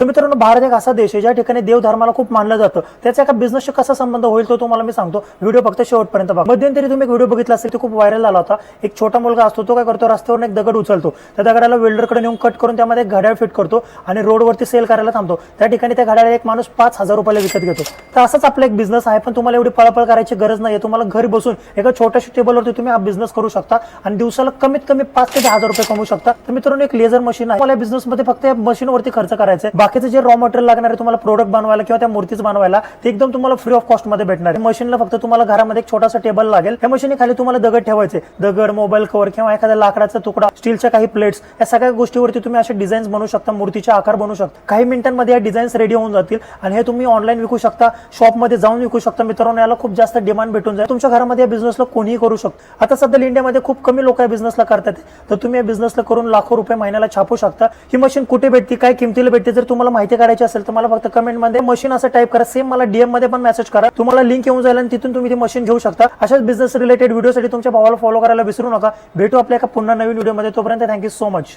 तर मित्रांनो, भारत एक असा देश आहे ज्या ठिकाणी देव धर्माला खूप मानलं जातं. त्याचा एका बिझनेसशी कसा संबंध होईल तो तुम्हाला मी सांगतो. व्हिडिओ फक्त शेवटपर्यंत बघा. मध्यंतरी तुम्ही एक व्हिडिओ बघितला असेल, तो खूप व्हायरल झाला होता. एक छोटा मुलगा असतो, तो काय करतो, रस्त्यावरून एक दगड उचलतो, त्या दगडाला वेल्डरकडे नेऊन कट करून त्यामध्ये घड्याळ फिट करतो आणि रोडवरती सेल करायला थांबतो. त्या ठिकाणी त्या घड्याळाला एक माणूस 5,000 रुपयाला विकत घेतो. तर असंच आपला एक बिझनेस आहे, पण तुम्हाला एवढी पळपळ करायची गरज नाहीये. तुम्हाला घरी बसून एका छोट्याशा टेबलवरती तुम्ही हा बिझनेस करू शकता आणि दिवसाला कमीत कमी 5 ते 10,000 रुपये कमवू शकता. तर मित्रांनो, एक लेझर मशीन आहे. मला बिझनेसमध्ये फक्त या मशीनवरती खर्च करायचा आहे. बाकीचं जे रॉ मटेरियल लागणार आहे तुम्हाला प्रोडक्ट बनवायला किंवा त्या मूर्तीच बनवायला, ते एकदम तुम्हाला फ्री ऑफ कॉस्ट मध्ये भेटणार आहे. मशीनला फक्त तुम्हाला घरामध्ये एक छोटासा टेबल लागेल. त्या मशीन खाली तुम्हाला दगड ठेवायचे, दगड, मोबाईल कव्हर किंवा एखादा लाकडाचा तुकडा, स्टीलच्या काही प्लेट्स, या सगळ्या गोष्टीवरती तुम्ही असे डिझाईन्स बनवू शकता, मूर्तीचे आकार बनवू शकता. काही मिनिटांमध्ये या डिझाईन्स रेडी होऊन जातील आणि हे तुम्ही ऑनलाईन विकू शकता, शॉपमध्ये जाऊन विकू शकता. मित्रांनो, याला खूप जास्त डिमांड भेटून जाईल. तुमच्या घरामध्ये या बिझनेसला कोणीही करू शकतो. आता सध्या इंडियामध्ये खूप कमी लोक या बिझनेसला करतात, तर तुम्ही या बिझनेसला करून लाखो रुपये महिन्याला छापू शकता. ही मशीन कुठे भेटते, काय किमतीला भेटते, जर तुम्हाला माहिती काढायची असेल तर मला फक्त कमेंटमध्ये मशीन असं टाईप करा. सेम मला डीएम मध्ये पण मेसेज करा, तुम्हाला लिंक येऊन जाईल आणि तिथून तुम्ही ती मशीन घेऊ शकता. अशाच बिझनेस रिलेटेड व्हिडिओसाठी तुमच्या भावाला फॉलो करायला विसरू नका. भेटू आपल्या एका पुन्हा नवीन व्हिडिओमध्ये. तोपर्यंत थँक्यू सो मच.